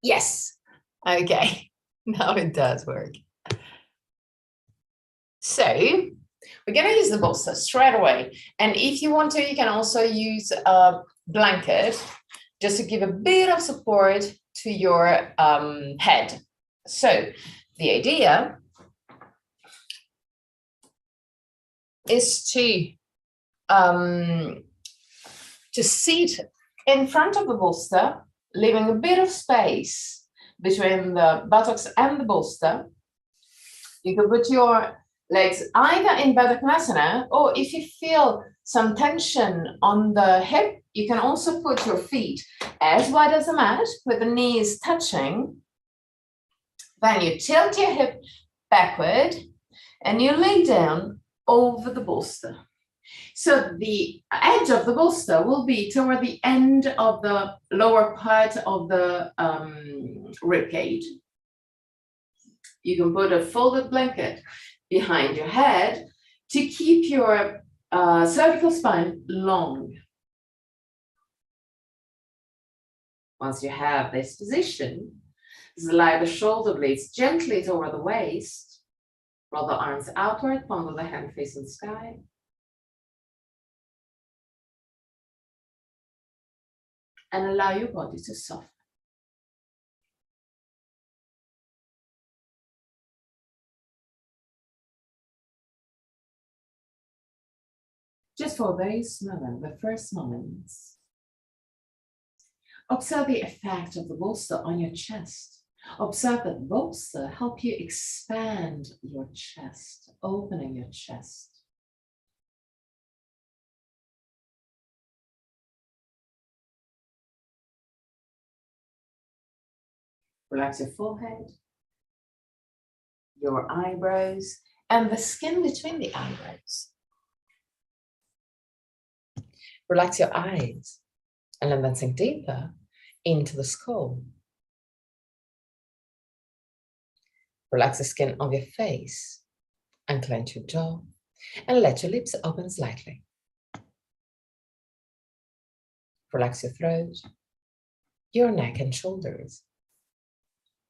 Yes. Okay. Now it does work. So we're going to use the bolster straight away. And if you want to, you can also use a blanket just to give a bit of support to your head. So the idea is to sit in front of the bolster, leaving a bit of space between the buttocks and the bolster. You can put your legs either in Baddha, or if you feel some tension on the hip, you can also put your feet as wide as the mat with the knees touching. Then you tilt your hip backward and you lay down over the bolster. So the edge of the bolster will be toward the end of the lower part of the rib cage. You can put a folded blanket behind your head to keep your cervical spine long. Once you have this position, slide the shoulder blades gently toward the waist. Roll the arms outward, palm of the hand facing the sky. And allow your body to soften. Just for a very moment, the first moments, observe the effect of the bolster on your chest. Observe that bolster help you expand your chest, opening your chest. Relax your forehead, your eyebrows, and the skin between the eyebrows. Relax your eyes and let them sink deeper into the skull. Relax the skin of your face and clench your jaw and let your lips open slightly. Relax your throat, your neck and shoulders,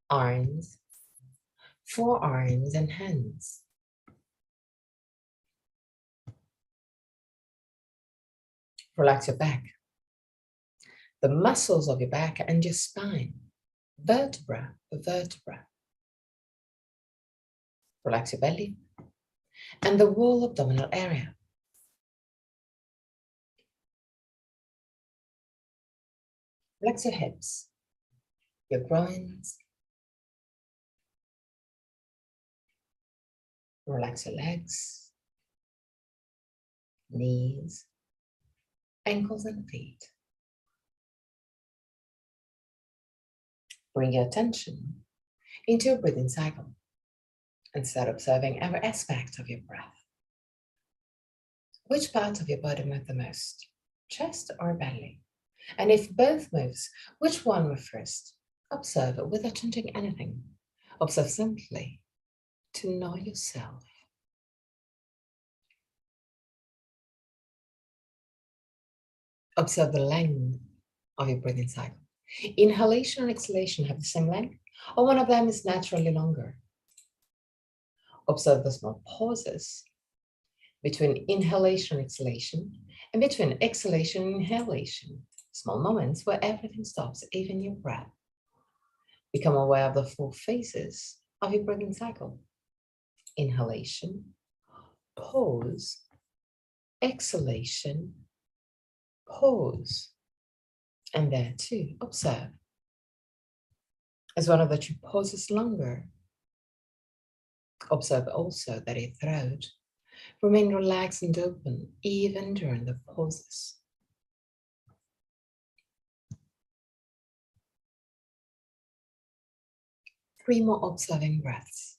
arms, forearms and hands. Relax your back, the muscles of your back and your spine, vertebra per vertebra. Relax your belly and the whole abdominal area. Relax your hips, your groins. Relax your legs, knees, ankles and feet. Bring your attention into your breathing cycle and start observing every aspect of your breath. Which part of your body moves the most, chest or belly? And if both moves, which one moves first? Observe without changing anything. Observe simply to know yourself. Observe the length of your breathing cycle. Inhalation and exhalation have the same length, or one of them is naturally longer. Observe the small pauses between inhalation and exhalation, and between exhalation and inhalation. Small moments where everything stops, even your breath. Become aware of the 4 phases of your breathing cycle. Inhalation, pause, exhalation, pause. And there too, observe. As one of the 2 pauses longer, observe also that your throat remains relaxed and open even during the pauses. Three more observing breaths.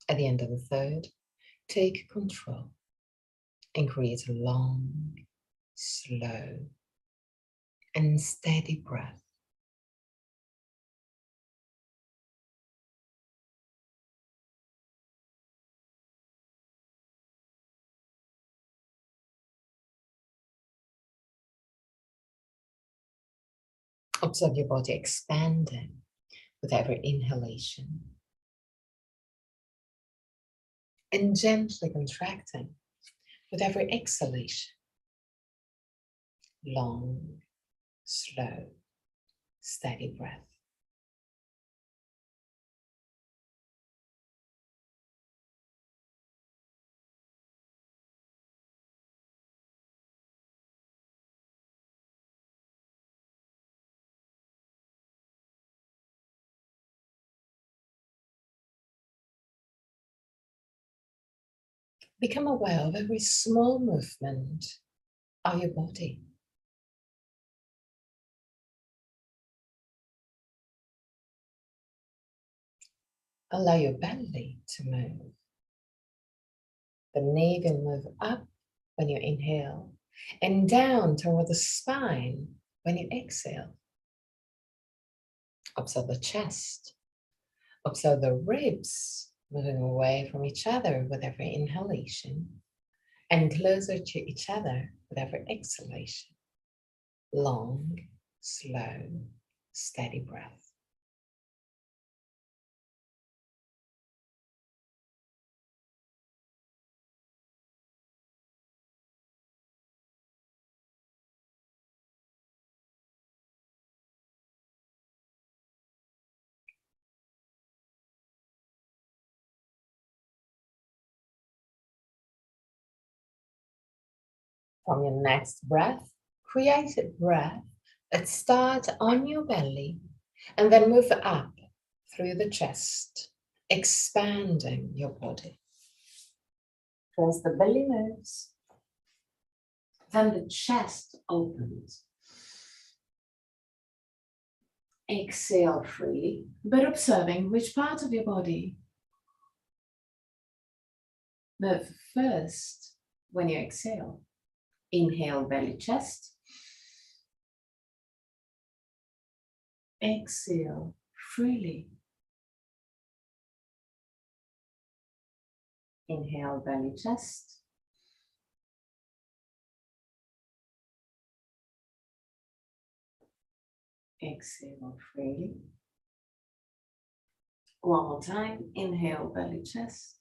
At the end of the third, take control and create a long, slow, and steady breath. Observe your body expanding with every inhalation and gently contracting with every exhalation. Long, slow, steady breath. Become aware of every small movement of your body. Allow your belly to move. The navel move up when you inhale and down toward the spine when you exhale. Observe the chest. Observe the ribs moving away from each other with every inhalation and closer to each other with every exhalation. Long, slow, steady breath. From your next breath, create a breath that starts on your belly and then move up through the chest, expanding your body. As the belly moves, then the chest opens. Exhale freely, but observing which part of your body move first when you exhale. Inhale, belly, chest. Exhale freely. Inhale, belly, chest. Exhale freely. One more time. Inhale, belly, chest.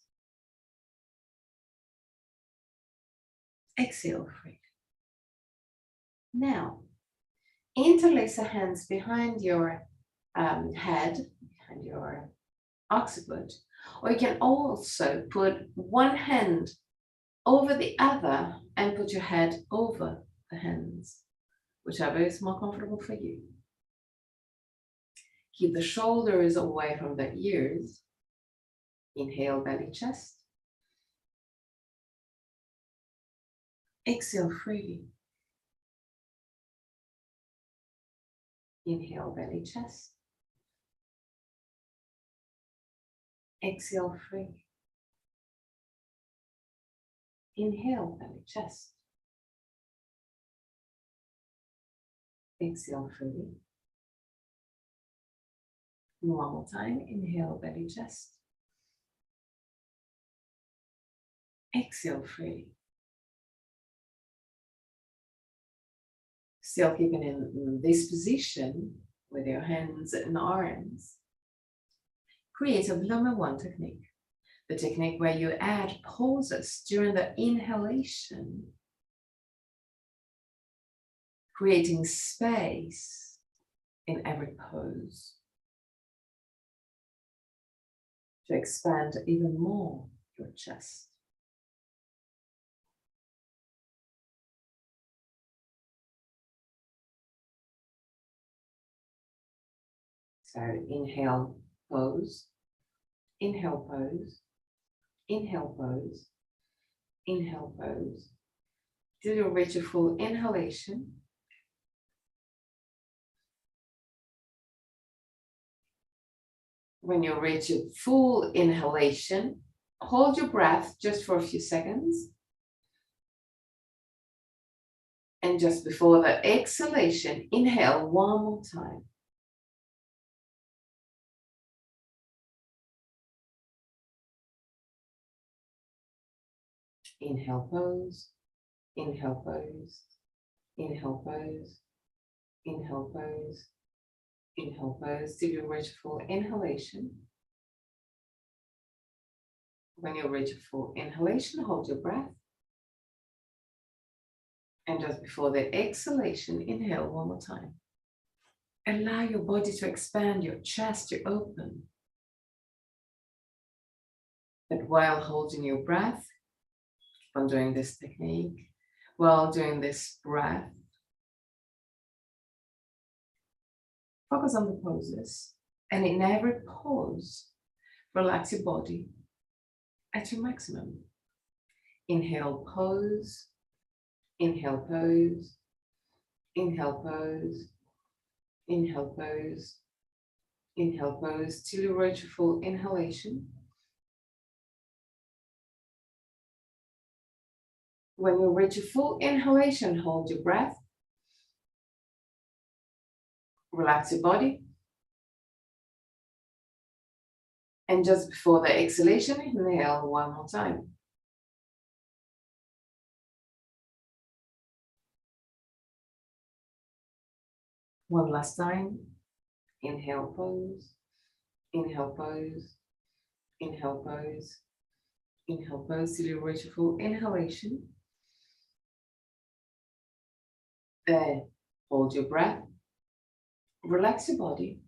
Exhale freely. Now, interlace the hands behind your head, behind your occiput, or you can also put one hand over the other and put your head over the hands, whichever is more comfortable for you. Keep the shoulders away from the ears. Inhale, belly, chest. Exhale freely. Inhale, belly, chest. Exhale freely. Inhale, belly, chest. Exhale freely. One more time. Inhale, belly, chest. Exhale freely. Still keeping in this position with your hands and arms. Create a lumbar 1 technique. The technique where you add pauses during the inhalation, creating space in every pose to expand even more your chest. So inhale, pose, inhale, pose, inhale, pose, inhale, pose. Till you reach a full inhalation. When you reach a full inhalation, hold your breath just for a few seconds. And just before the exhalation, inhale one more time. Inhale, pose, inhale, pose, inhale, pose, inhale, pose, Inhale, pose till you reach full inhalation. When you reach a full inhalation, hold your breath. And just before the exhalation, inhale one more time. Allow your body to expand, your chest to open. But while holding your breath, when doing this technique, while doing this breath, focus on the poses. And in every pose, relax your body at your maximum. Inhale, pose. Inhale, pose. Inhale, pose. Inhale, pose. Inhale, pose till you reach a full inhalation. When you reach a full inhalation, hold your breath. Relax your body. And just before the exhalation, inhale one more time. One last time. Inhale, pose. Inhale, pose. Inhale, pose. Inhale, pose till you reach a full inhalation. There, hold your breath. Relax your body.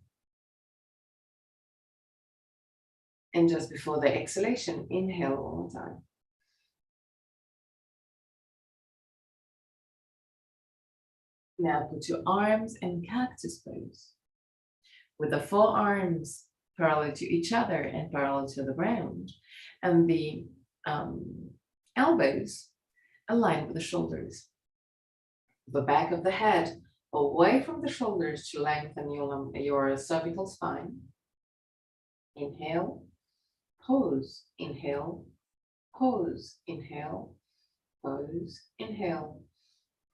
And just before the exhalation, inhale one more time. Now put your arms in cactus pose. With the forearms parallel to each other and parallel to the ground. And the elbows aligned with the shoulders. The back of the head away from the shoulders to lengthen your cervical spine. Inhale, pose, inhale, pose, inhale, pose, inhale,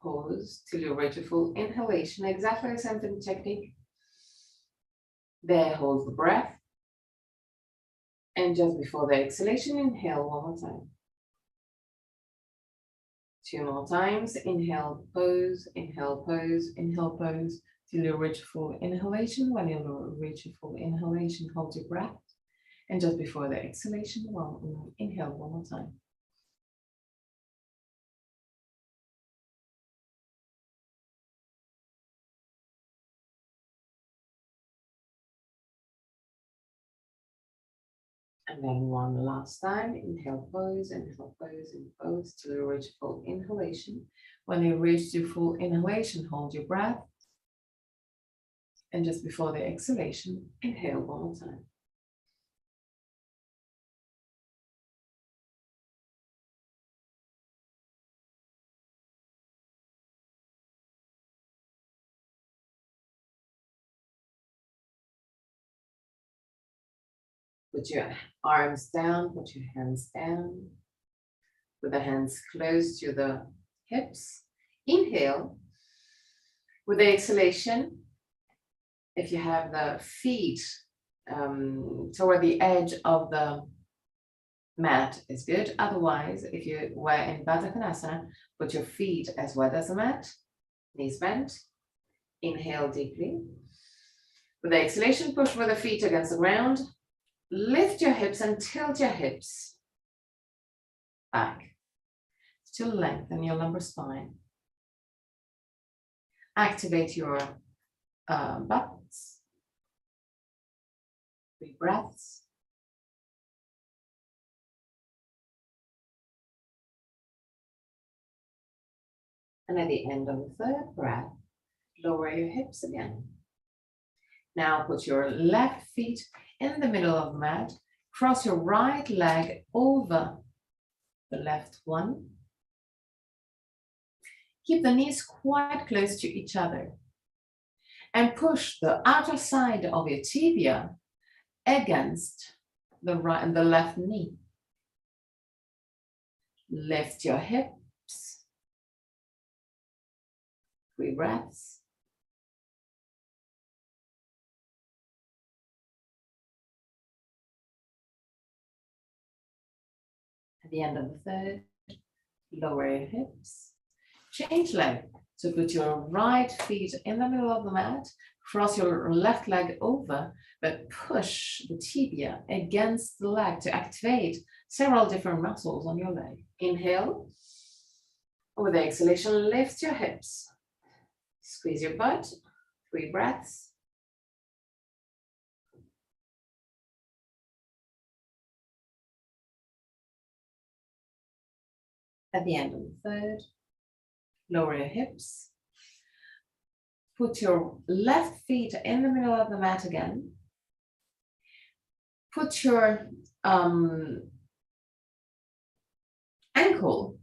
pose till you reach a full inhalation. Exactly the same technique. There, hold the breath. And just before the exhalation, inhale one more time. Two more times. Inhale, pose, inhale, pose, inhale, pose till you reach full inhalation. When you reach a full inhalation, hold your breath. And just before the exhalation, inhale one more time. And then one last time. Inhale, pose, inhale, pose, and pose till you reach full inhalation. When you reach your full inhalation, hold your breath. And just before the exhalation, inhale one more time. Put your arms down, put your hands down. With the hands close to the hips. Inhale. With the exhalation, if you have the feet toward the edge of the mat is good. Otherwise, if you were in Baddha Konasana, put your feet as wide as the mat, knees bent. Inhale deeply. With the exhalation, push with the feet against the ground. Lift your hips and tilt your hips back to lengthen your lumbar spine. Activate your buttocks. 3 breaths. And at the end of the 3rd breath, lower your hips again. Now put your left feet in the middle of the mat. Cross your right leg over the left one. Keep the knees quite close to each other. And push the outer side of your tibia against the right and the left knee. Lift your hips. 3 breaths. At the end of the 3rd, lower your hips. Change leg. So put your right feet in the middle of the mat. Cross your left leg over, but push the tibia against the leg to activate several different muscles on your leg. Inhale. With the exhalation, lift your hips. Squeeze your butt. 3 breaths. At the end of the third, lower your hips. Put your left feet in the middle of the mat again. Put your ankle,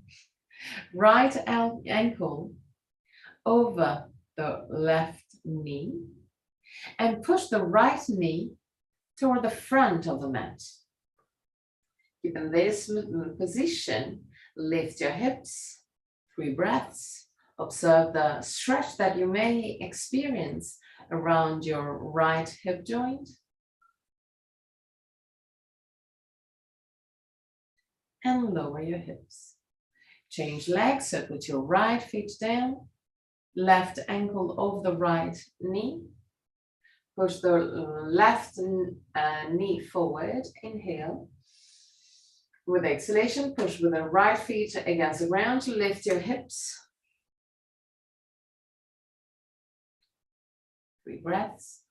right ankle over the left knee and push the right knee toward the front of the mat. Keeping this position, lift your hips, 3 breaths. Observe the stretch that you may experience around your right hip joint. And lower your hips. Change legs, so put your right feet down, left ankle over the right knee. Push the left knee forward, inhale. With exhalation, push with the right feet against the ground to lift your hips. 3 breaths.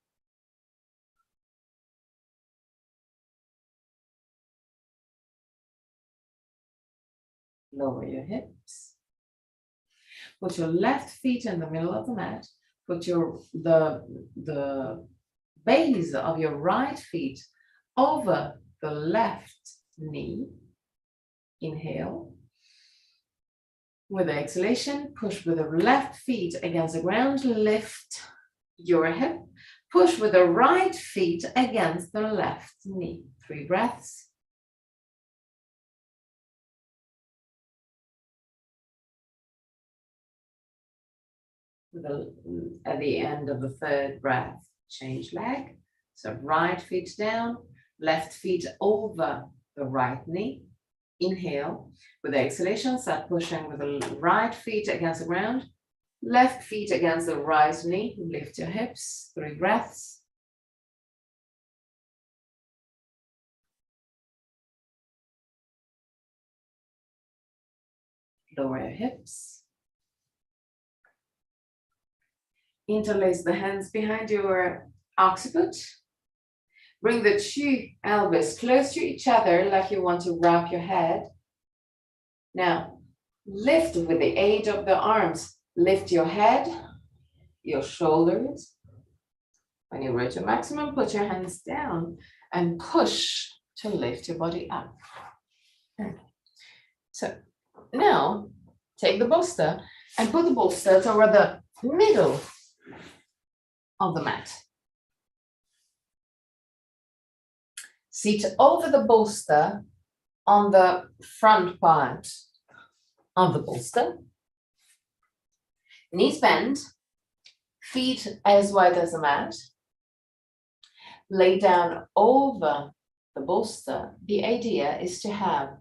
Lower your hips. Put your left feet in the middle of the mat. Put the base of your right feet over the left knee. Inhale. With the exhalation, push with the left feet against the ground, lift your hip. Push with the right feet against the left knee. 3 breaths. At the end of the third breath, change leg. So right feet down, left feet over the right knee. Inhale. With the exhalation, start pushing with the right feet against the ground. Left feet against the right knee. Lift your hips. 3 breaths. Lower your hips. Interlace the hands behind your occiput. Bring the 2 elbows close to each other like you want to wrap your head. Now, lift with the aid of the arms. Lift your head, your shoulders. When you reach your maximum, put your hands down and push to lift your body up. So now, take the bolster and put the bolster toward the middle of the mat. Sit over the bolster on the front part of the bolster. Knees bend, feet as wide as the mat. Lay down over the bolster. The idea is to have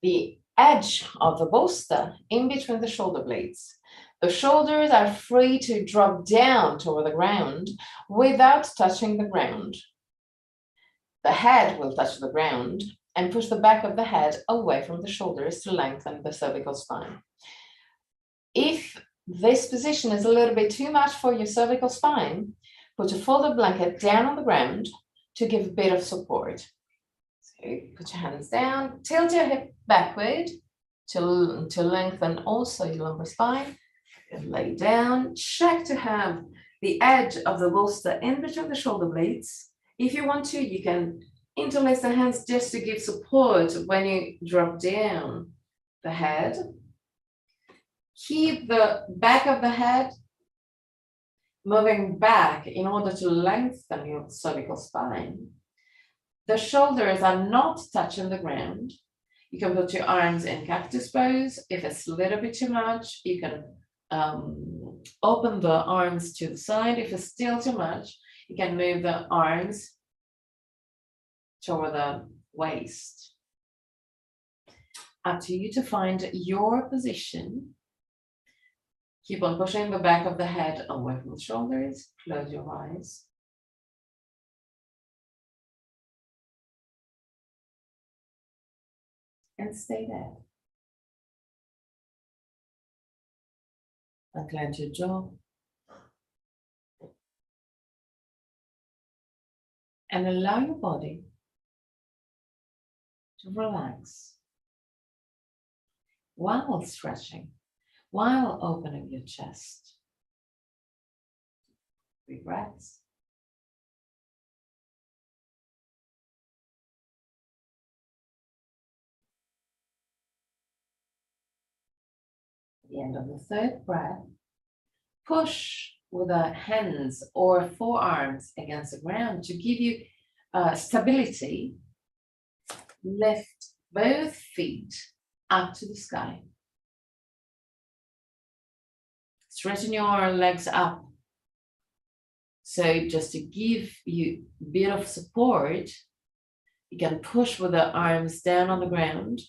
the edge of the bolster in between the shoulder blades. The shoulders are free to drop down toward the ground without touching the ground. The head will touch the ground and push the back of the head away from the shoulders to lengthen the cervical spine. If this position is a little bit too much for your cervical spine, put your folded blanket down on the ground to give a bit of support. So put your hands down, tilt your hip backward to lengthen also your lumbar spine. And lay down, check to have the edge of the bolster in between the shoulder blades. If you want to, you can interlace the hands just to give support when you drop down the head. Keep the back of the head moving back in order to lengthen your cervical spine. The shoulders are not touching the ground. You can put your arms in cactus pose. If it's a little bit too much, you can open the arms to the side. If it's still too much, you can move the arms toward the waist. Up to you to find your position. Keep on pushing the back of the head away from the shoulders. Close your eyes. And stay there. Unclench your jaw. And allow your body to relax while stretching, while opening your chest. 3 breaths. At the end of the 3rd breath, push with the hands or forearms against the ground to give you stability. Lift both feet up to the sky. Straighten your legs up. So just to give you a bit of support, you can push with the arms down on the ground.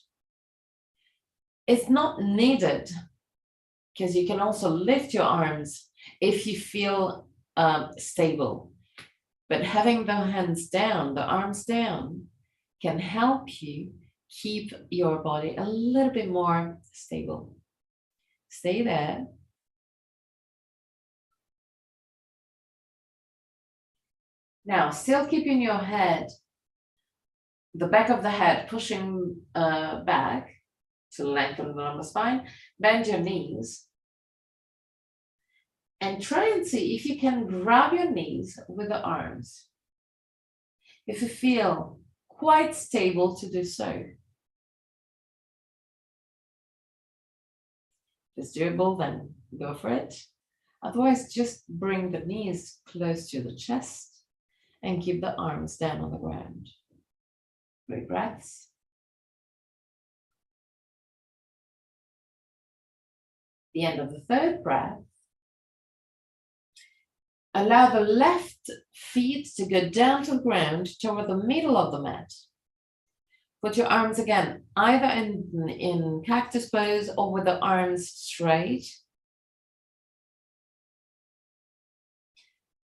It's not needed because you can also lift your arms if you feel stable. But having the hands down, the arms down, can help you keep your body a little bit more stable. Stay there. Now, still keeping your head, the back of the head pushing back to lengthen the lumbar spine. Bend your knees. And try and see if you can grab your knees with the arms. If you feel quite stable to do so. If it's doable, then go for it. Otherwise, just bring the knees close to the chest and keep the arms down on the ground. 3 breaths. The end of the 3rd breath. Allow the left feet to go down to the ground toward the middle of the mat. Put your arms again, either in cactus pose or with the arms straight.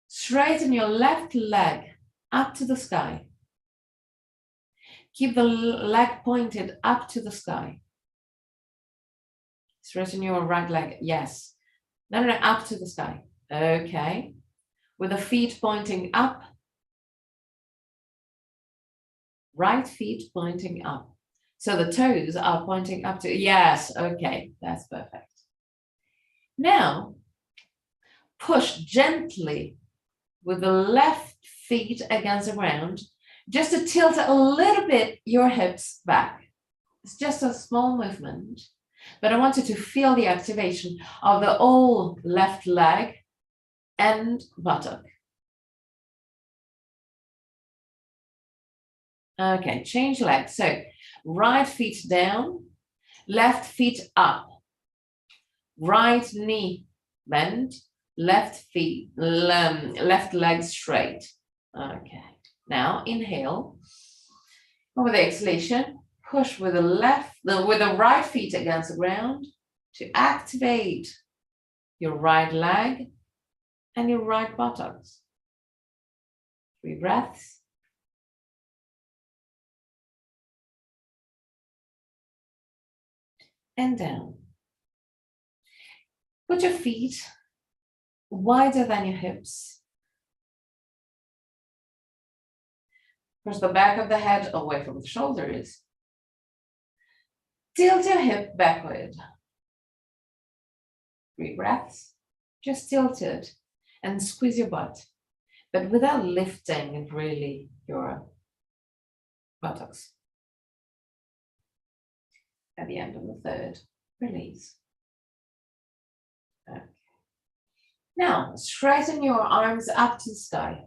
Straighten your left leg up to the sky. Keep the leg pointed up to the sky. Straighten your right leg, yes. No, up to the sky. Okay. With the feet pointing up. Right feet pointing up. So the toes are pointing up to, yes, okay, that's perfect. Now, push gently with the left feet against the ground, just to tilt a little bit your hips back. It's just a small movement, but I want you to feel the activation of the whole left leg and buttock. Okay, change legs. So right feet down, left feet up, right knee bend, left leg straight. Okay, now inhale. With the exhalation, push with the right feet against the ground to activate your right leg and your right buttocks. 3 breaths. And down. Put your feet wider than your hips. Push the back of the head away from the shoulders. Tilt your hip backward. 3 breaths. Just tilt it and squeeze your butt, but without lifting really your buttocks. At the end of the 3rd, release. Okay. Now, straighten your arms up to the sky.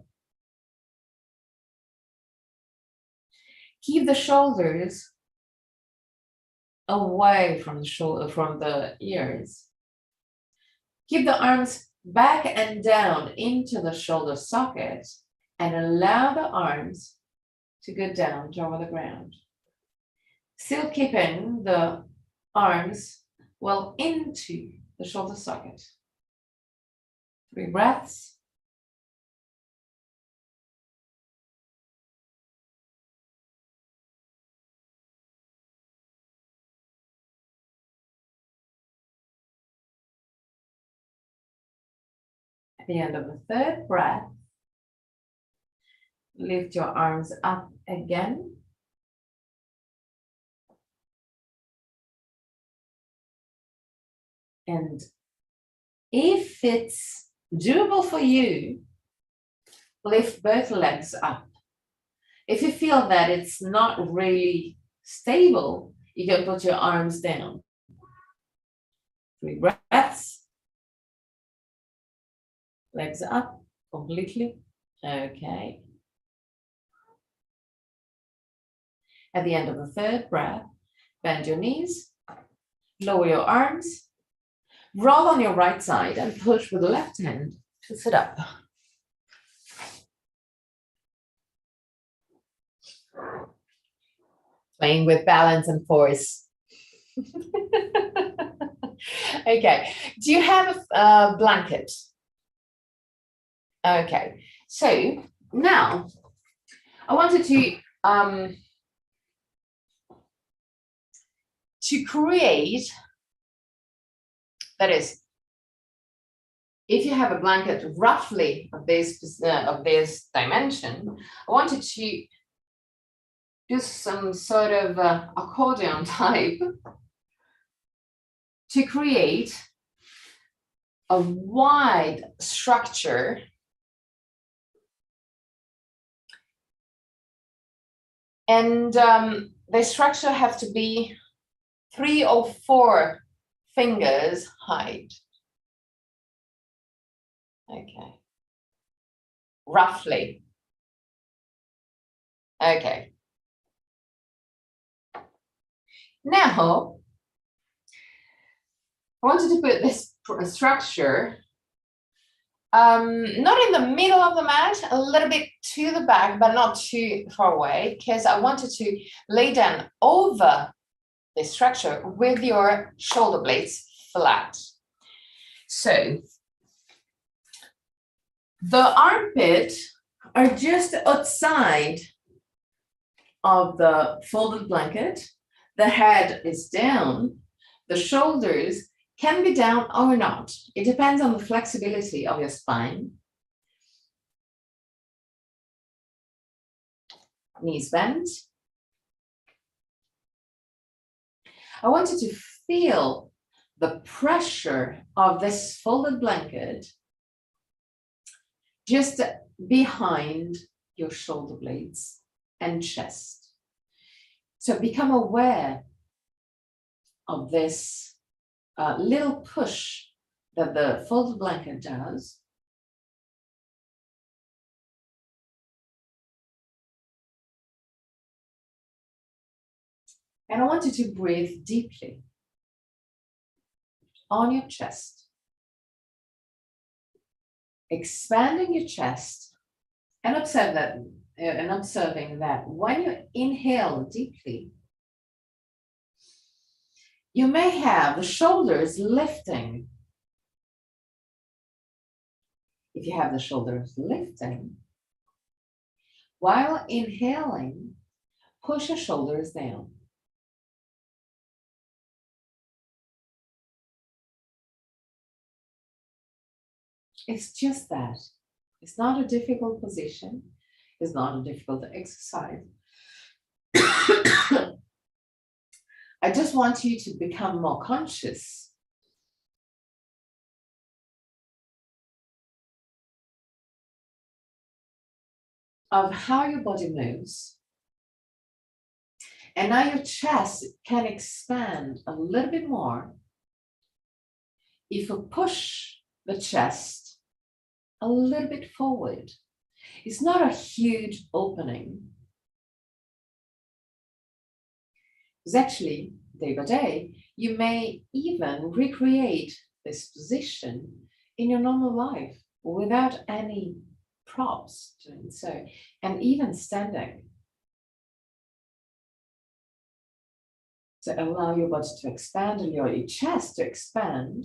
Keep the shoulders away from the ears. Keep the arms back and down into the shoulder socket and allow the arms to go down toward the ground. Still keeping the arms well into the shoulder socket. 3 breaths. At the end of the 3rd breath, lift your arms up again. And if it's doable for you, lift both legs up. If you feel that it's not really stable, you can put your arms down. 3 breaths. Legs up completely. Okay. At the end of the 3rd breath, bend your knees, lower your arms, roll on your right side and push with the left hand to sit up. Playing with balance and force. Okay, do you have a blanket? Okay, so now I wanted to create, that is, if you have a blanket roughly of this dimension, I wanted to do some sort of accordion type to create a wide structure and the structure has to be 3 or 4 fingers height. Okay. Roughly. Okay. Now, I wanted to put this structure not in the middle of the mat, a little bit to the back, but not too far away, because I wanted to lay down over the structure with your shoulder blades flat. So the armpit are just outside of the folded blanket. The head is down. The shoulders can be down or not. It depends on the flexibility of your spine. Knees bent. I want you to feel the pressure of this folded blanket just behind your shoulder blades and chest. So become aware of this little push that the folded blanket does. And I want you to breathe deeply on your chest, expanding your chest and observing that when you inhale deeply, you may have the shoulders lifting. If you have the shoulders lifting, while inhaling, push your shoulders down. It's just that. It's not a difficult position. It's not a difficult exercise. I just want you to become more conscious of how your body moves. And now your chest can expand a little bit more if you push the chest a little bit forward. It's not a huge opening. Because actually, day by day, you may even recreate this position in your normal life without any props doing so, and even standing. So allow your body to expand and your chest to expand,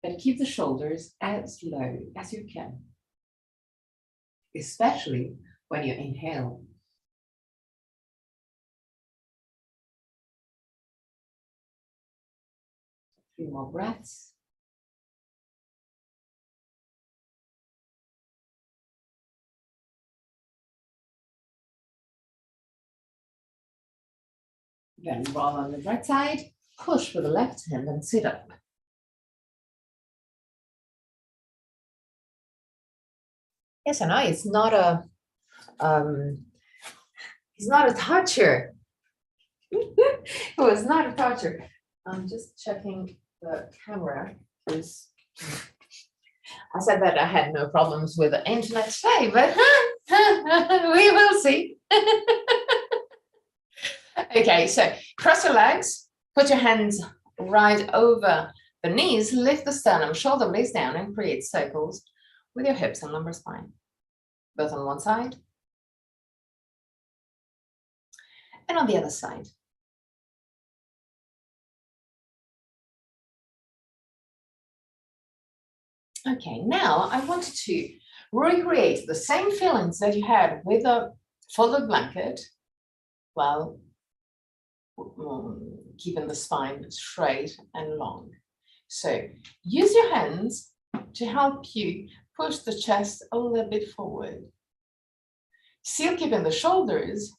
and keep the shoulders as low as you can, especially when you inhale. Three more breaths. Then roll on the right side, push with the left hand and sit up. Yes, I know it's not a torture. It was not a torture. I'm just checking the camera because I said that I had no problems with the internet today, but we will see. Okay, so cross your legs, put your hands right over the knees, lift the sternum, shoulder blades down, and create circles with your hips and lumbar spine, both on one side and on the other side. Okay, now I wanted to recreate the same feelings that you had with a folded blanket while keeping the spine straight and long. So use your hands to help you push the chest a little bit forward. Still keeping the shoulders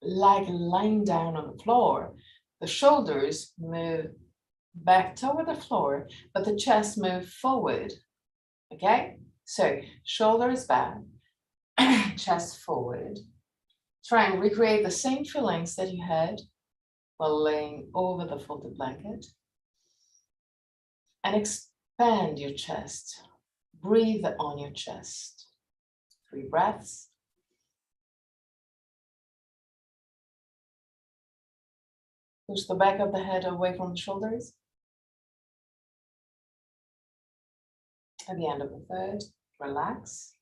like lying down on the floor. The shoulders move back toward the floor, but the chest moves forward. Okay, so shoulders back, chest forward. Try and recreate the same feelings that you had while laying over the folded blanket. And expand your chest. Breathe on your chest. 3 breaths. Push the back of the head away from the shoulders. At the end of the third, relax.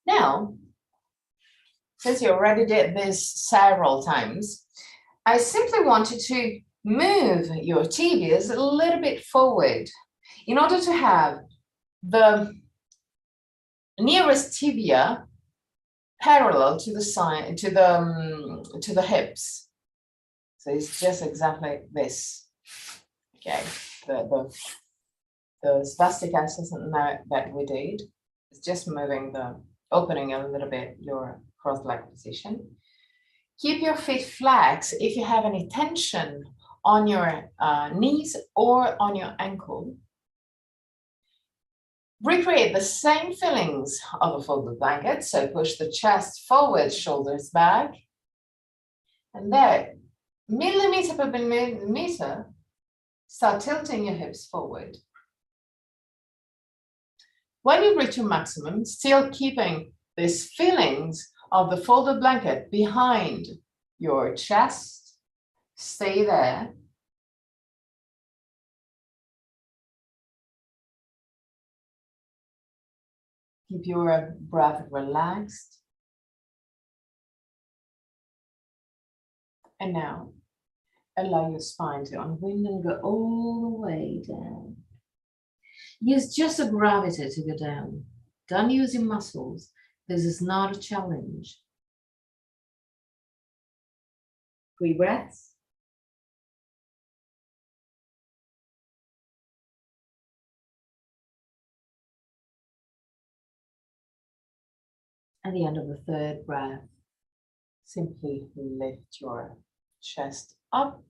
Now, since you already did this several times, I simply wanted to move your tibias a little bit forward in order to have the nearest tibia parallel to the side, to the hips. So it's just exactly this. Okay, the svastika exercise that we did is just moving the opening a little bit your cross leg position. Keep your feet flat if you have any tension on your knees or on your ankle. Recreate the same feelings of a folded blanket. So push the chest forward, shoulders back. And there, millimeter per millimeter, start tilting your hips forward. When you reach your maximum, still keeping these feelings of the folded blanket behind your chest, stay there. Keep your breath relaxed. And now, allow your spine to unwind and go all the way down. Use just a gravity to go down. Don't use your muscles. This is not a challenge. 3 breaths. At the end of the third breath, simply lift your chest up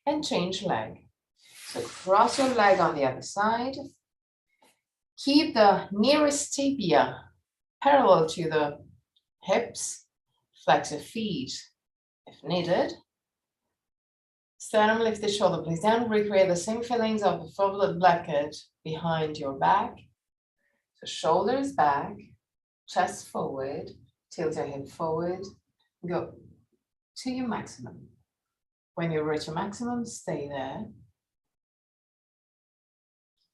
and change leg. So cross your leg on the other side. Keep the nearest tibia parallel to the hips. Flex your feet if needed. Sternum, lift the shoulder blades down. Recreate the same feelings of the folded blanket behind your back. So shoulders back, chest forward, tilt your head forward, go to your maximum. When you reach your maximum, stay there.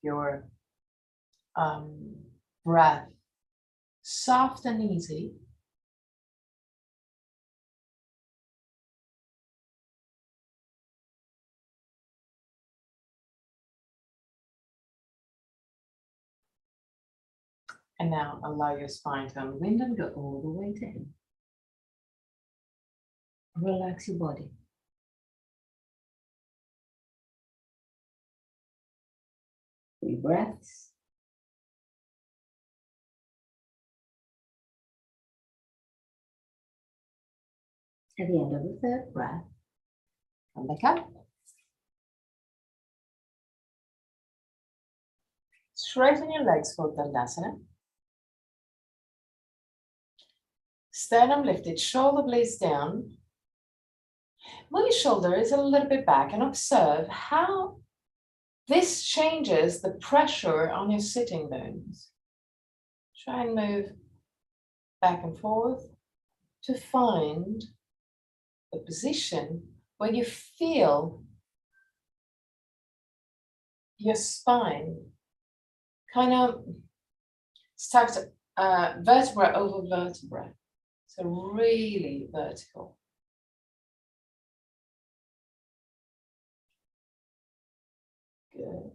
Your breath soft and easy. And now allow your spine to unwind and go all the way down. Relax your body. 3 breaths. At the end of the 3rd breath, come back up. Straighten your legs for Dandasana. Sternum lifted, shoulder blades down. Move your shoulders a little bit back and observe how this changes the pressure on your sitting bones. Try and move back and forth to find the position where you feel your spine kind of stacked vertebra over vertebra. So really vertical. Good.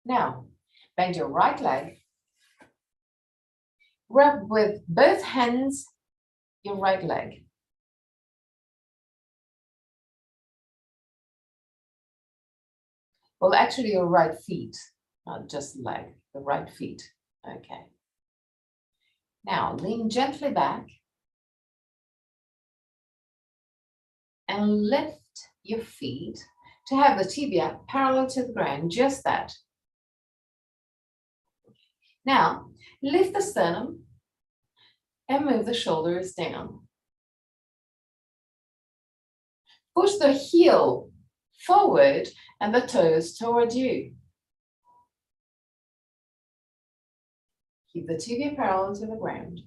Now, bend your right leg. Grab with both hands your right leg. Well, actually your right feet, not just leg, the right feet. Okay. Now, lean gently back and lift your feet to have the tibia parallel to the ground, just that. Now, lift the sternum and move the shoulders down. Push the heel forward and the toes toward you. Keep the tibia parallel to the ground.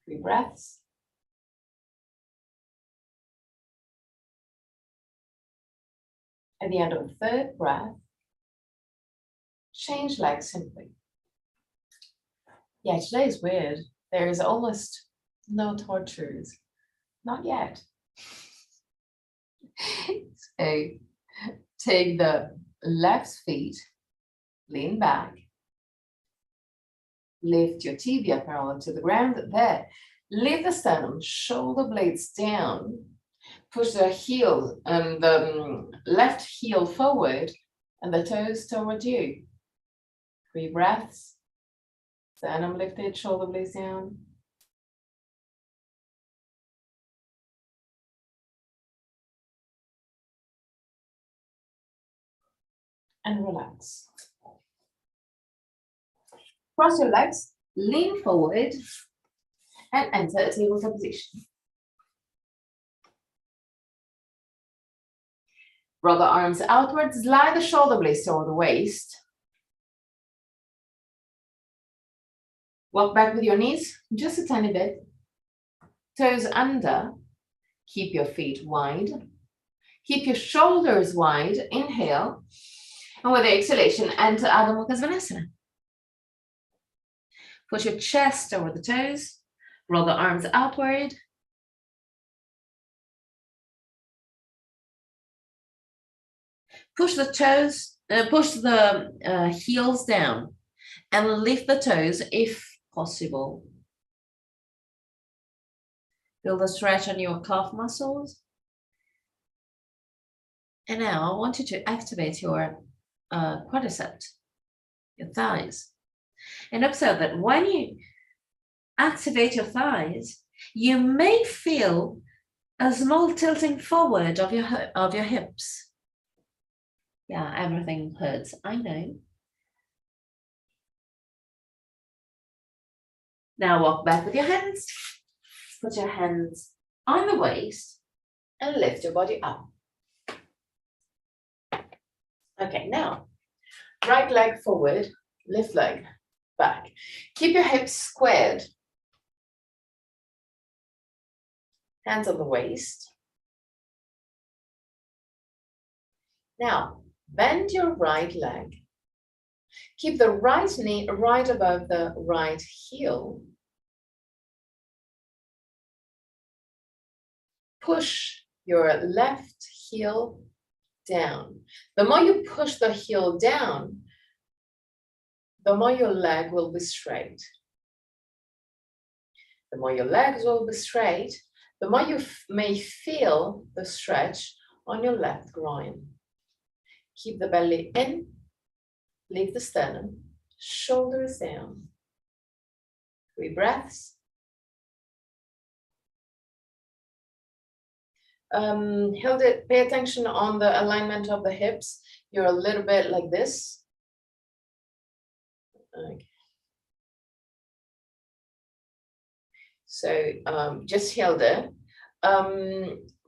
3 breaths. At the end of the 3rd breath, change legs simply. Yeah, today is weird. There is almost no tortures. Not yet. So take the left feet, lean back, lift your tibia parallel to the ground. There, lift the sternum, shoulder blades down, push the heel and the left heel forward and the toes toward you. 3 breaths. Sternum lifted, shoulder blades down. And relax. Cross your legs, lean forward, and enter a tabletop position. Roll the arms outwards, slide the shoulder blades toward the waist. Walk back with your knees, just a tiny bit. Toes under. Keep your feet wide. Keep your shoulders wide. Inhale. And with the exhalation, enter Adho Mukha Svanasana. Push your chest over the toes. Roll the arms outward. Push the toes, push the heels down and lift the toes if possible. Build a stretch on your calf muscles. And now I want you to activate your quadricep, your thighs. And observe that when you activate your thighs, you may feel a small tilting forward of your hips. Yeah, everything hurts, I know. Now walk back with your hands. Put your hands on the waist and lift your body up. Okay, now, right leg forward, left leg back. Keep your hips squared. Hands on the waist. Now, bend your right leg. Keep the right knee right above the right heel. Push your left heel down. The more you push the heel down, the more your leg will be straight. The more your legs will be straight, the more you may feel the stretch on your left groin. Keep the belly in, leave the sternum, shoulders down. 3 breaths. Hilde, pay attention on the alignment of the hips. You're a little bit like this. Okay. So just Hilde,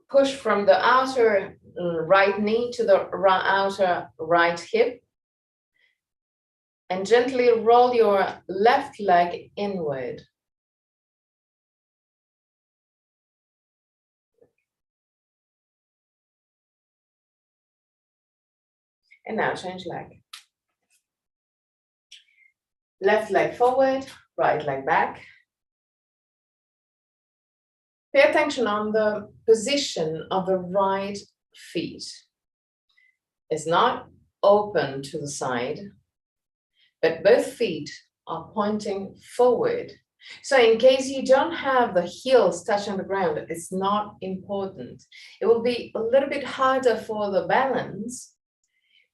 push from the outer right knee to the outer right hip, and gently roll your left leg inward. And now change leg. Left leg forward, right leg back. Pay attention on the position of the right feet. It's not open to the side, but both feet are pointing forward. So in case you don't have the heels touching the ground, it's not important. It will be a little bit harder for the balance,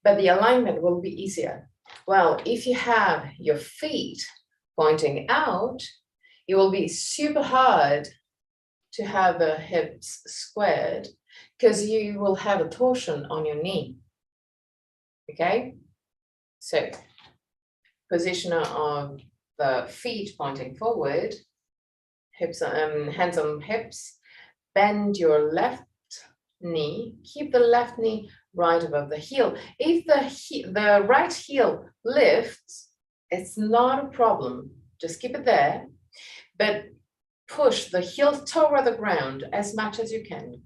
but the alignment will be easier. Well, if you have your feet pointing out, it will be super hard to have the hips squared because you will have a torsion on your knee. Okay? So, position of the feet pointing forward, hips, hands on hips, bend your left knee, keep the left knee right above the heel. If the right heel lifts, it's not a problem. Just keep it there, but push the heel toward the ground as much as you can.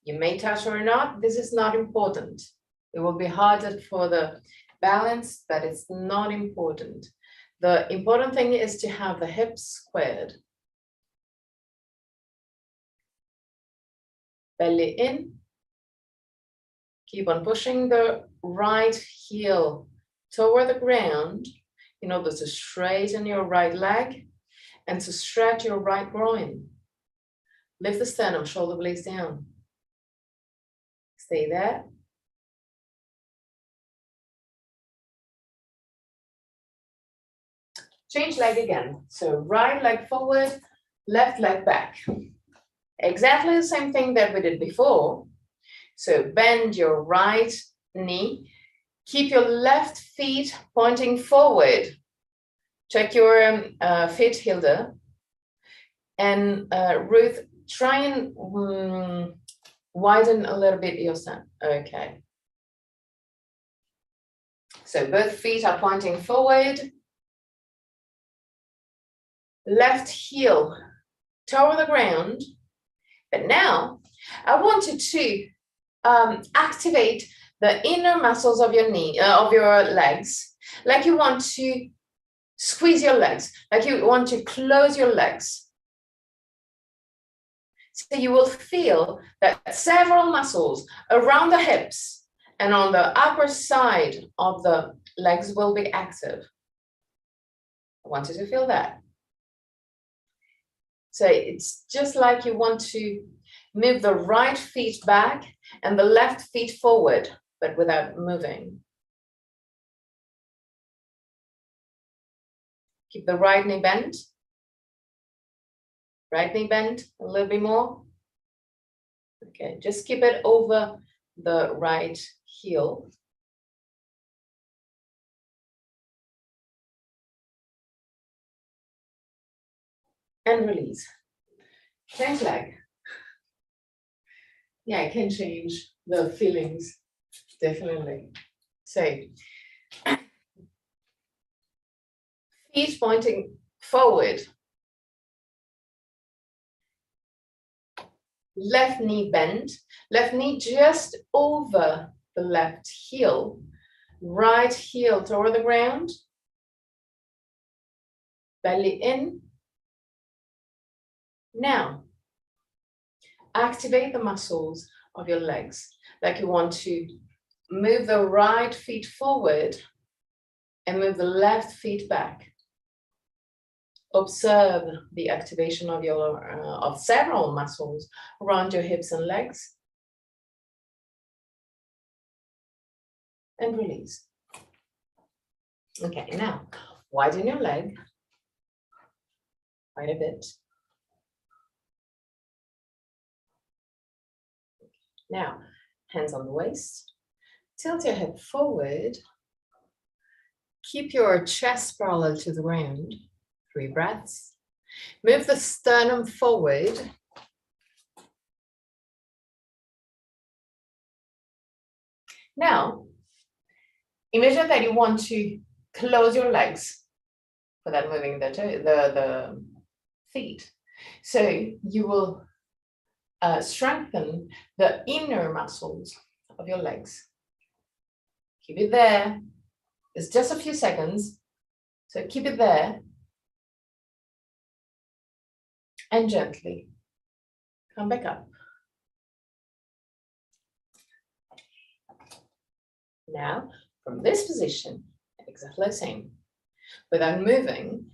You may touch or not, this is not important. It will be harder for the balance, but it's not important. The important thing is to have the hips squared. Belly in. Keep on pushing the right heel toward the ground in order to straighten your right leg and to stretch your right groin. Lift the sternum, shoulder blades down. Stay there. Change leg again. So right leg forward, left leg back. Exactly the same thing that we did before. So bend your right knee. Keep your left feet pointing forward. Check your feet, Hilde. And Ruth, try and widen a little bit your stance. Okay. So both feet are pointing forward. Left heel toward the ground. But now I want you to activate the inner muscles of your knee, of your legs, like you want to squeeze your legs, like you want to close your legs. So you will feel that several muscles around the hips and on the upper side of the legs will be active. I want you to feel that. So it's just like you want to move the right feet back and the left feet forward, but without moving. Keep the right knee bent. Right knee bent a little bit more. Okay, just keep it over the right heel. And release. Change leg. Yeah, it can change the feelings, definitely. So, feet pointing forward. Left knee bent, left knee just over the left heel, right heel toward the ground, belly in. Now, activate the muscles of your legs, like you want to move the right feet forward and move the left feet back. Observe the activation of your of several muscles around your hips and legs. And release. Okay, now widen your leg quite a bit. Now, hands on the waist. Tilt your head forward. Keep your chest parallel to the ground. 3 breaths. Move the sternum forward. Now, imagine that you want to close your legs without moving the feet. So you will strengthen the inner muscles of your legs. Keep it there. It's just a few seconds. So keep it there. And gently come back up. Now, from this position, exactly the same, without moving,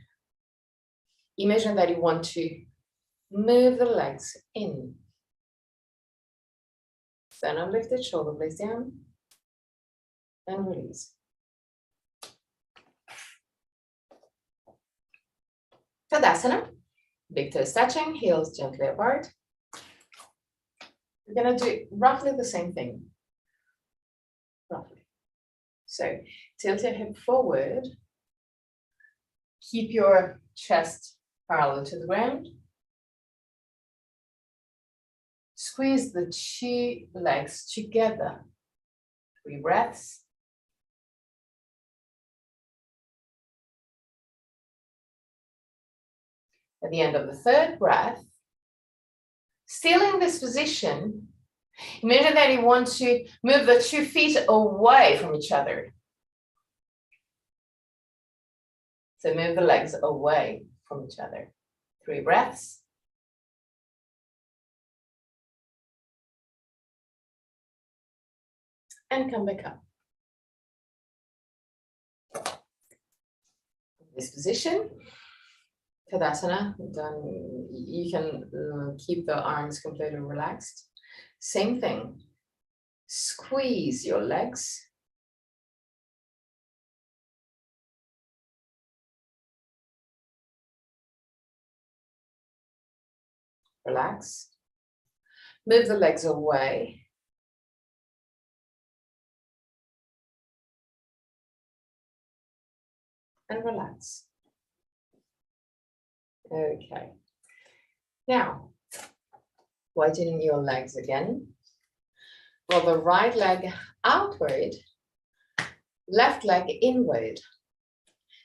imagine that you want to move the legs in. Sternum lifted, shoulder blades down, and release. Tadasana, big toes touching, heels gently apart. We're gonna do roughly the same thing. Roughly. So tilt your hip forward. Keep your chest parallel to the ground. Squeeze the 2 legs together. 3 breaths. At the end of the 3rd breath, still in this position, imagine that you want to move the 2 feet away from each other. So move the legs away from each other. 3 breaths. And come back up. This position, Tadasana, then you can keep the arms completely relaxed. Same thing. Squeeze your legs. Relax. Move the legs away. And relax. Okay. Now, widen your legs again. Roll the right leg outward, left leg inward.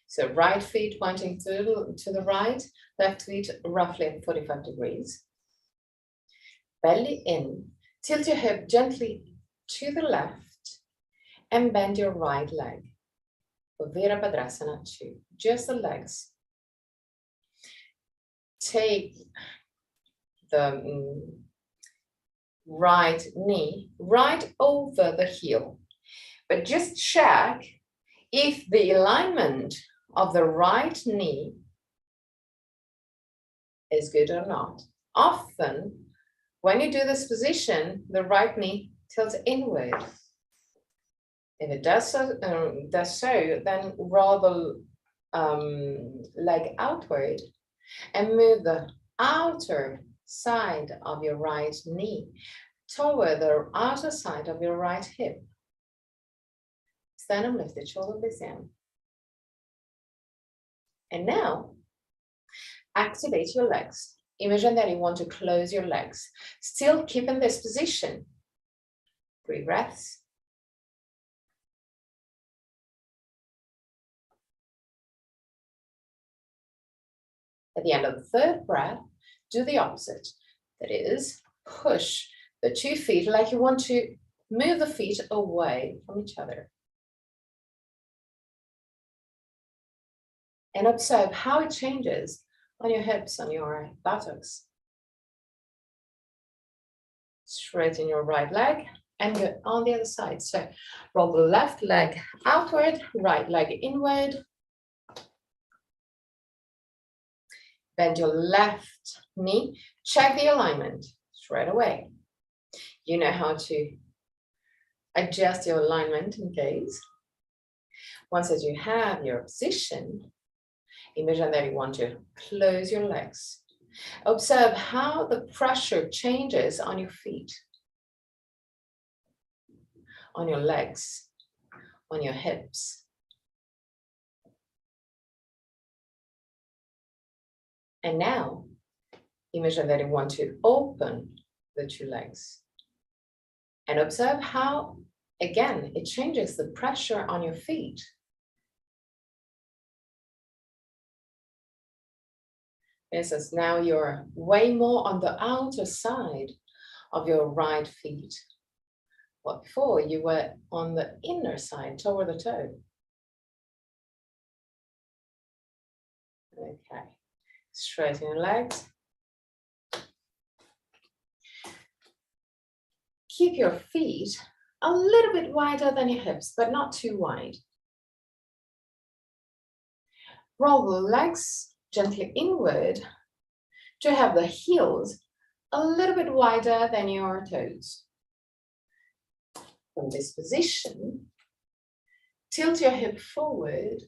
So right feet pointing to the right, left feet roughly at 45 degrees. Belly in, tilt your hip gently to the left and bend your right leg. Virabhadrasana 2, just the legs. Take the right knee right over the heel, but just check if the alignment of the right knee is good or not. Often, when you do this position, the right knee tilts inward. If it does so, then roll the leg outward and move the outer side of your right knee toward the outer side of your right hip. Sternum lifted, shoulder blades down. And now, activate your legs. Imagine that you want to close your legs. Still keep in this position. 3 breaths. At the end of the 3rd breath, do the opposite. That is, push the 2 feet like you want to move the feet away from each other. And observe how it changes on your hips, on your buttocks. Straighten your right leg, And good. On the other side. So roll the left leg outward, right leg inward. Bend your left knee. Check the alignment straight away. You know how to adjust your alignment in case. Once that you have your position, imagine that you want to close your legs. Observe how the pressure changes on your feet, on your legs, on your hips. And now, imagine that you want to open the two legs. And observe how, again, it changes the pressure on your feet. For instance, now you're way more on the outer side of your right feet. Well, before you were on the inner side, toward the toe. Okay, straighten your legs. Keep your feet a little bit wider than your hips, but not too wide. Roll the legs gently inward to have the heels a little bit wider than your toes. From this position, tilt your hip forward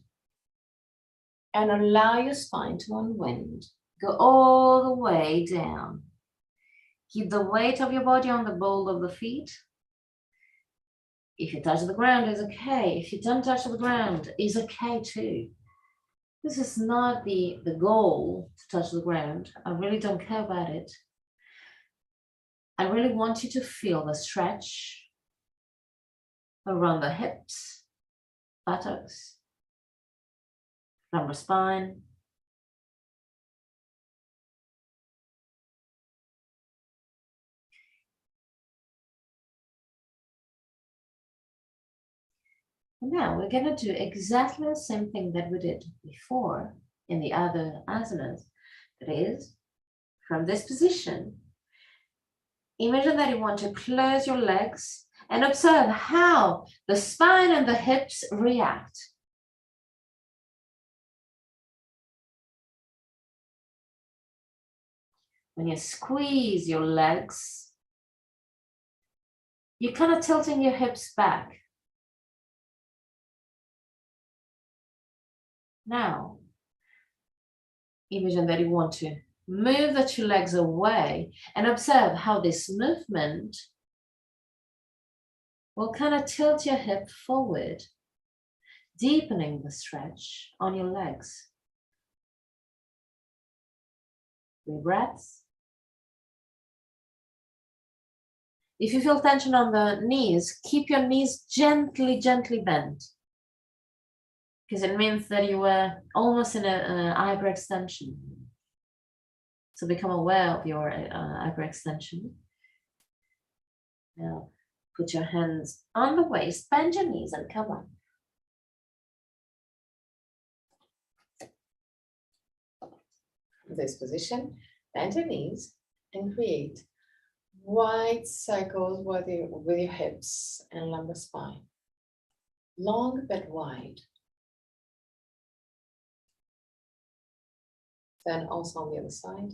and allow your spine to unwind. Go all the way down. Keep the weight of your body on the ball of the feet. If you touch the ground, it's okay. If you don't touch the ground, it's okay too. This is not the goal to touch the ground. I really don't care about it. I really want you to feel the stretch around the hips, buttocks, lumbar spine. Now we're going to do exactly the same thing that we did before in the other asanas. That is, from this position, imagine that you want to close your legs and observe how the spine and the hips react. When you squeeze your legs, you're kind of tilting your hips back. Now, imagine that you want to move the two legs away and observe how this movement will kind of tilt your hip forward, deepening the stretch on your legs. 3 breaths. If you feel tension on the knees, keep your knees gently, gently bent, because it means that you were almost in an hyperextension. So become aware of your hyperextension. Now, put your hands on the waist, bend your knees and come up. This position, bend your knees and create wide circles with your hips and lumbar spine. Long but wide. Then also on the other side.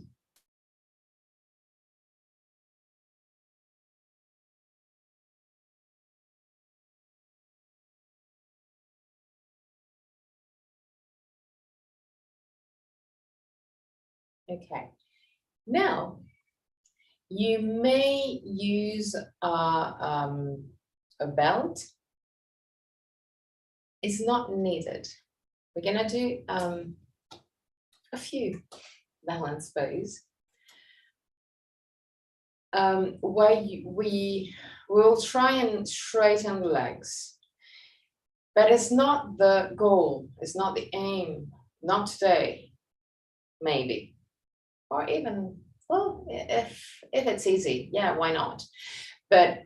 Okay, now you may use a belt. It's not needed. We're gonna do a few balance pose where we will try and straighten the legs, but it's not the goal, it's not the aim, not today, maybe. Or even, well, if it's easy, yeah, why not? But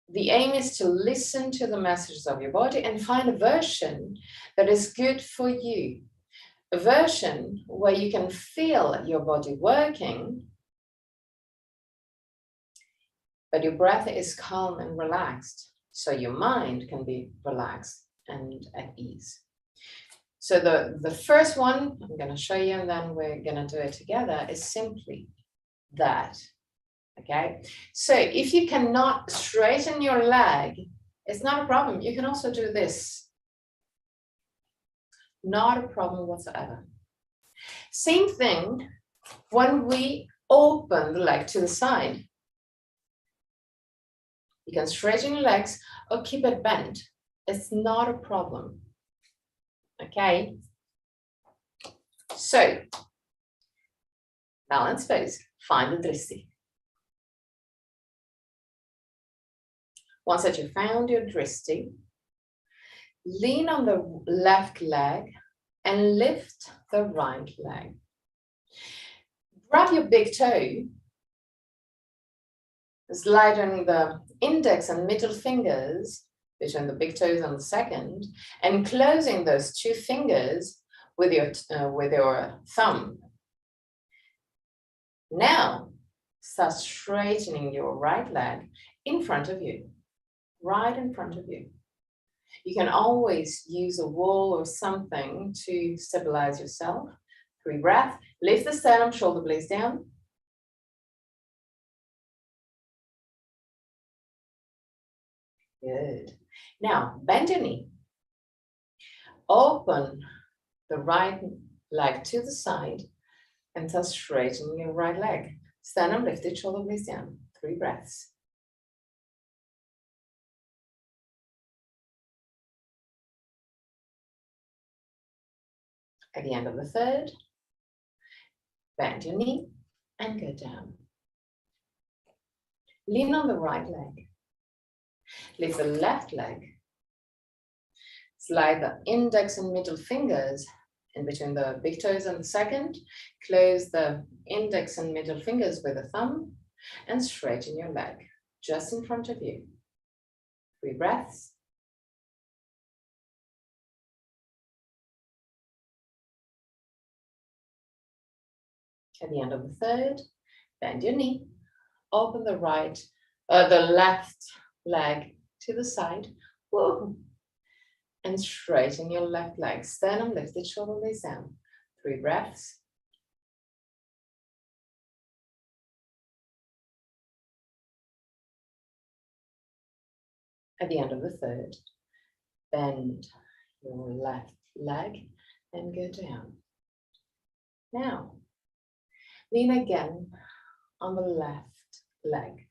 the aim is to listen to the messages of your body and find a version that is good for you. A version where you can feel your body working but your breath is calm and relaxed, so your mind can be relaxed and at ease. So the first one I'm going to show you, and then we're going to do it together, is simply that. Okay, so if you cannot straighten your leg, it's not a problem. You can also do this. Not a problem whatsoever. Same thing when we open the leg to the side. You can straighten your legs or keep it bent. It's not a problem. Okay, so balance pose, find the dristi. Once that you found your dristi, lean on the left leg and lift the right leg. Grab your big toe, sliding the index and middle fingers between the big toes and the second, and closing those two fingers with your thumb. Now, start straightening your right leg in front of you, right in front of you. You can always use a wall or something to stabilize yourself. 3 breaths. Lift the sternum, shoulder blades down. Good. Now, bend your knee. Open the right leg to the side and start straightening your right leg. Sternum lifted, shoulder blades down. 3 breaths. At the end of the third, bend your knee and go down. Lean on the right leg. Lift the left leg. Slide the index and middle fingers in between the big toes and the second. Close the index and middle fingers with the thumb and straighten your leg just in front of you. 3 breaths. At the end of the third, bend your knee, open the left leg to the side, whoa, and straighten your left leg. Sternum lifted, shoulder blades down. 3 breaths. At the end of the third, bend your left leg and go down. Now, lean again on the left leg.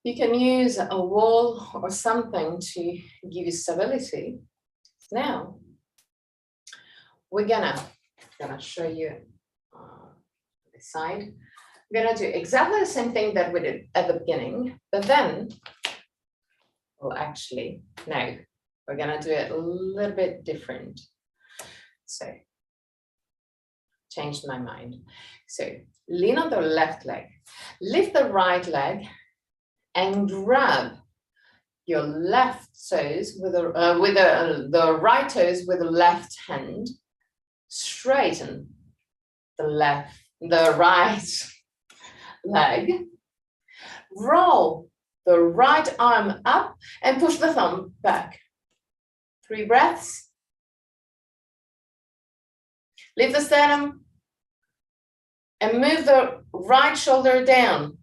You can use a wall or something to give you stability. Now, we're gonna show you this side. We're gonna do exactly the same thing that we did at the beginning, but then, well, actually, no, we're gonna do it a little bit different. So, changed my mind. So, lean on the left leg, lift the right leg, and grab your left toes with the right toes with the left hand. Straighten the right leg. Roll the right arm up and push the thumb back. 3 breaths. Lift the sternum and move the right shoulder down.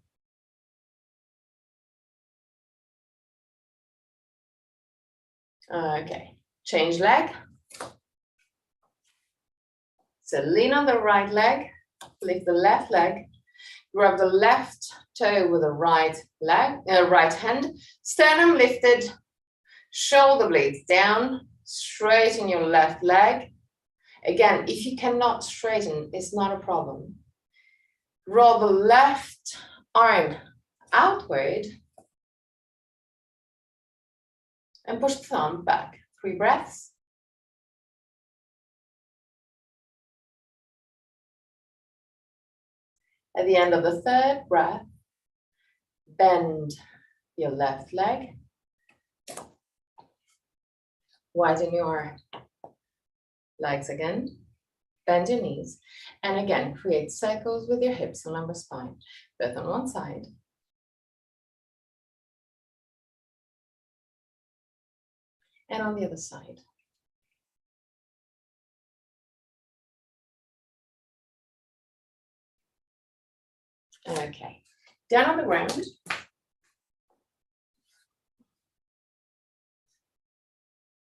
Okay, change leg. So lean on the right leg, lift the left leg, grab the left toe with the right hand, sternum lifted, shoulder blades down, straighten your left leg. Again, if you cannot straighten, it's not a problem. Roll the left arm outward and push the thumb back. 3 breaths. At the end of the third breath, bend your left leg. Widen your legs again. Bend your knees. And again, create circles with your hips and lumbar spine, both on one side And on the other side. Okay, down on the ground.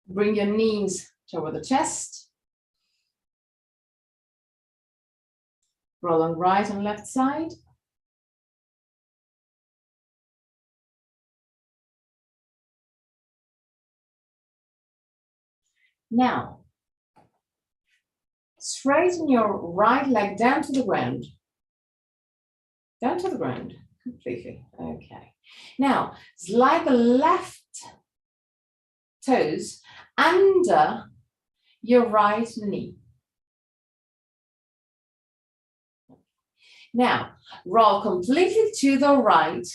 Bring your knees toward the chest. Roll on right and left side. Now, straighten your right leg down to the ground. Down to the ground, completely. Okay. Now, slide the left toes under your right knee. Now, roll completely to the right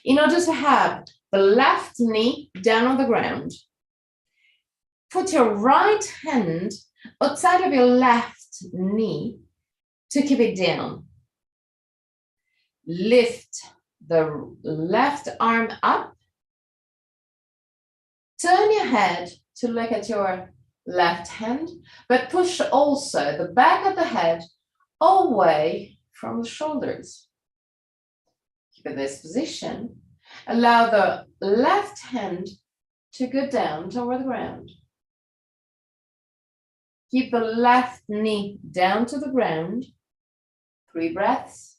in order to have the left knee down on the ground. Put your right hand outside of your left knee to keep it down. Lift the left arm up. Turn your head to look at your left hand, but push also the back of the head away from the shoulders. Keep in this position. Allow the left hand to go down toward the ground. Keep the left knee down to the ground. 3 breaths.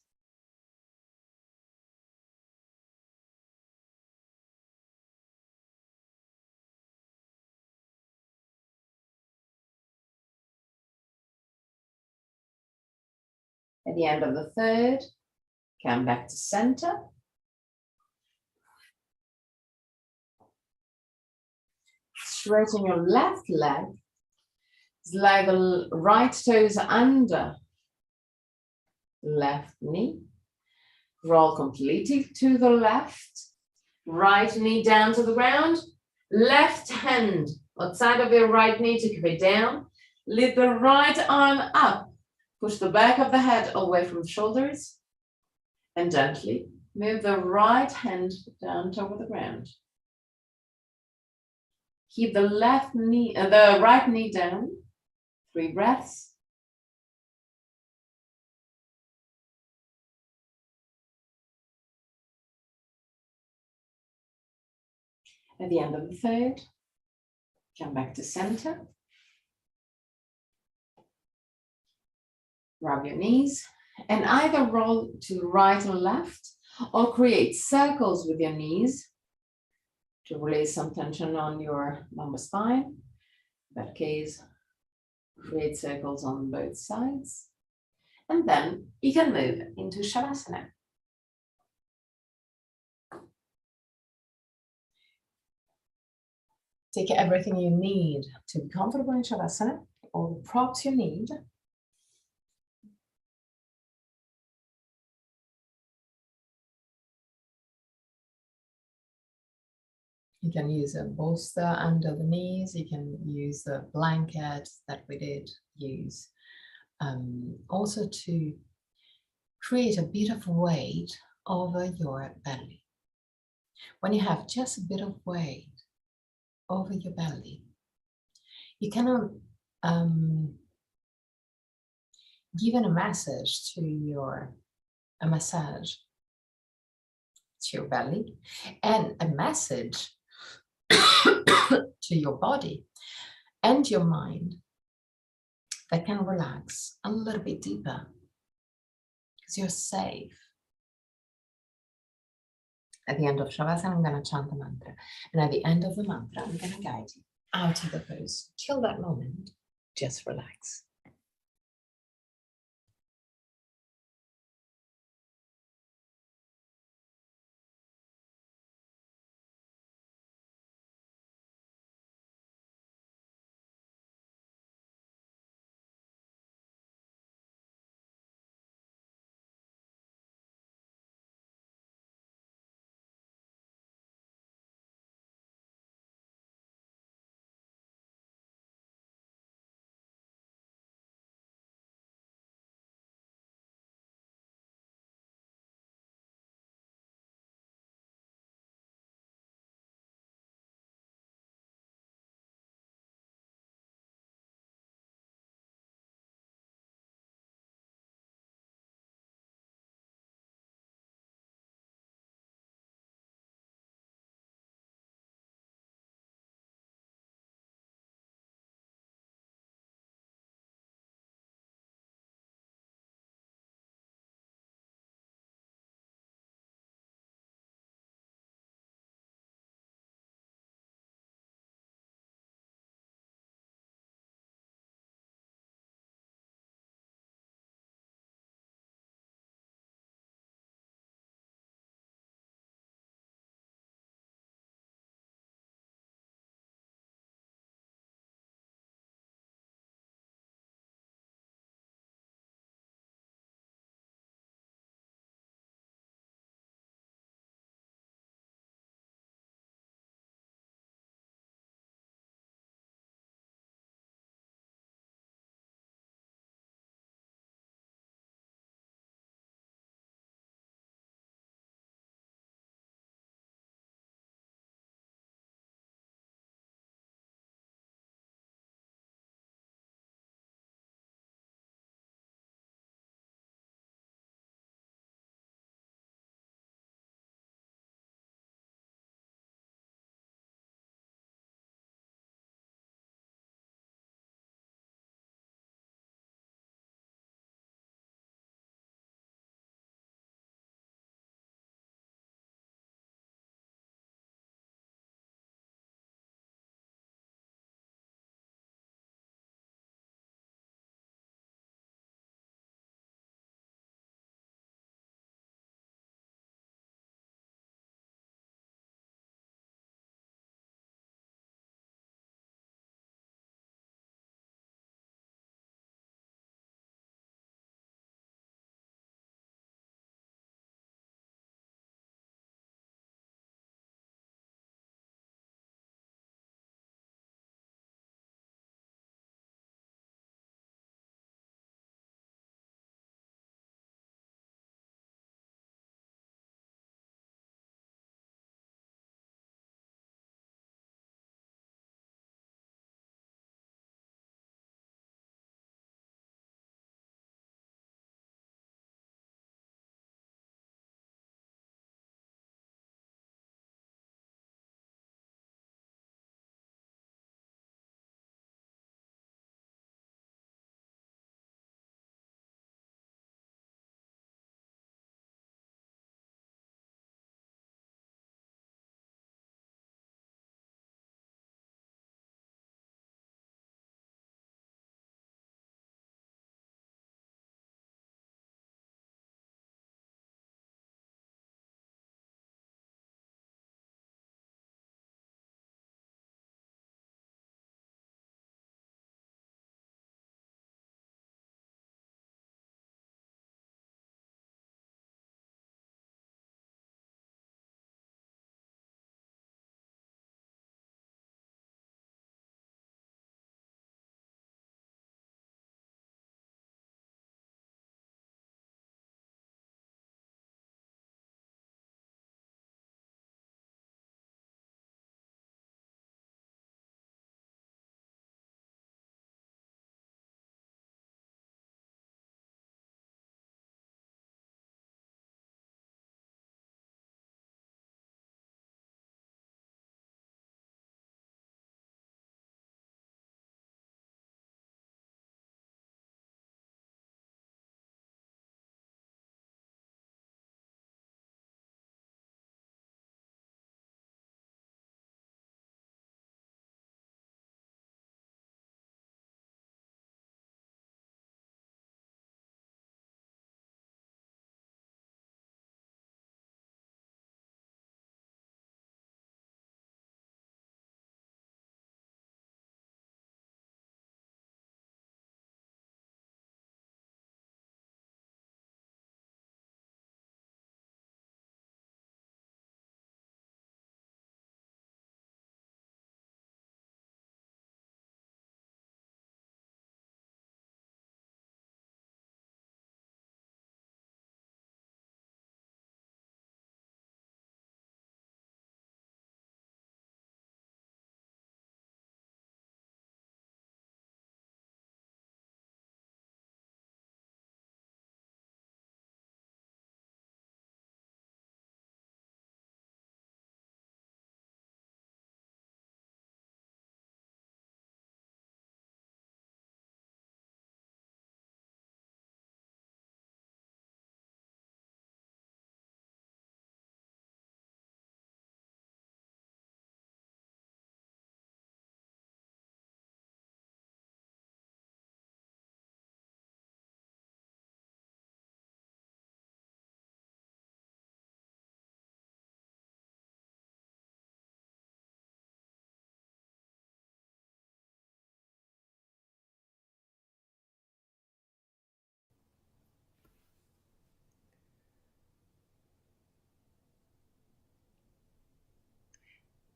At the end of the third, come back to center. Straighten your left leg. Slide the right toes under left knee. Roll completely to the left. Right knee down to the ground. Left hand outside of your right knee to keep it down. Lift the right arm up. Push the back of the head away from the shoulders. And gently move the right hand down toward the ground. Keep the right knee down. 3 breaths. At the end of the third, come back to center. Rub your knees and either roll to the right or left or create circles with your knees to release some tension on your lumbar spine. In that case, create circles on both sides. And then you can move into Shavasana. Take everything you need to be comfortable in Shavasana, all the props you need. You can use a bolster under the knees. You can use the blanket that we did use. Also to create a bit of weight over your belly. When you have just a bit of weight over your belly, you cannot give a massage to your belly and a message to your body and your mind that can relax a little bit deeper because you're safe. At the end of Shavasana, I'm going to chant the mantra. And at the end of the mantra, I'm going to guide you out of the pose. Till that moment, just relax.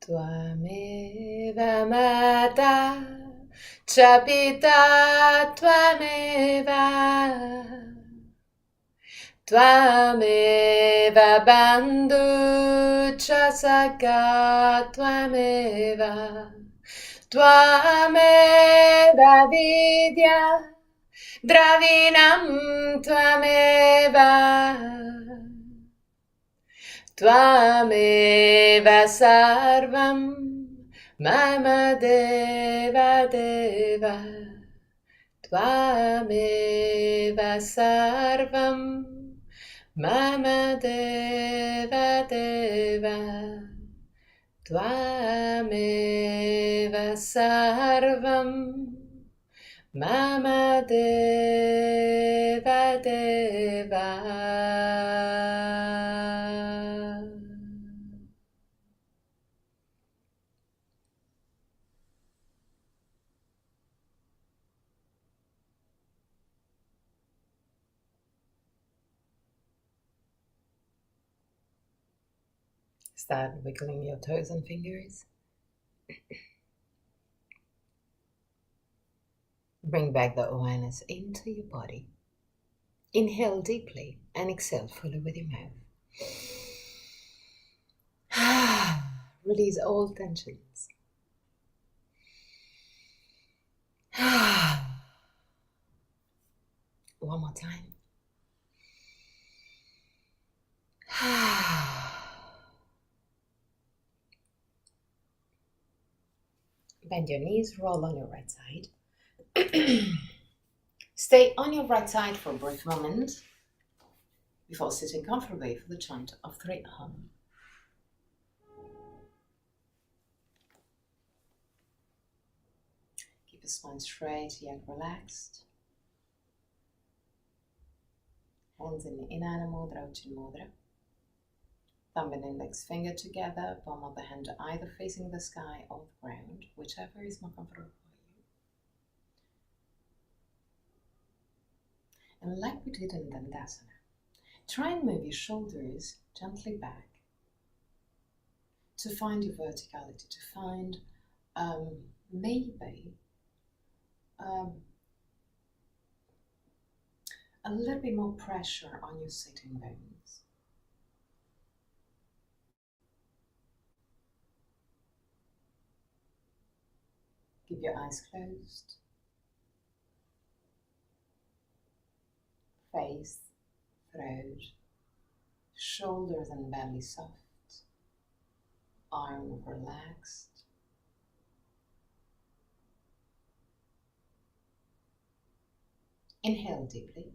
Tvameva mata cha pita tvameva Tvameva bandhu cha saka tvameva Tvameva vidya dravinam tvameva Tvameva sarvam mama deva deva Tvameva sarvam mama deva deva Tvameva sarvam mama deva deva. Start wiggling your toes and fingers. Bring back the awareness into your body. Inhale deeply and exhale fully with your mouth. Release all tensions. One more time. Bend your knees, roll on your right side. Stay on your right side for a brief moment before sitting comfortably for the chant of 3 Hum. Keep the spine straight yet relaxed. Hands in Inanna Mudra, Ujjayi Mudra. Thumb and index finger together, palm of the hand either facing the sky or the ground, whichever is more comfortable for you. And like we did in Dandasana, try and move your shoulders gently back to find your verticality, to find maybe a little bit more pressure on your sitting bones. Keep your eyes closed. Face, throat, shoulders and belly soft, arms relaxed. Inhale deeply.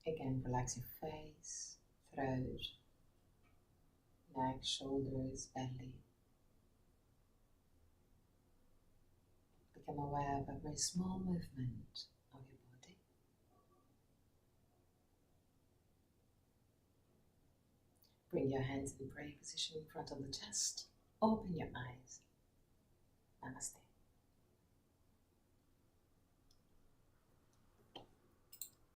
Again, relax your face, throat, neck, shoulders, belly. Become aware of a very small movement of your body. Bring your hands in prayer position in front of the chest. Open your eyes. Namaste.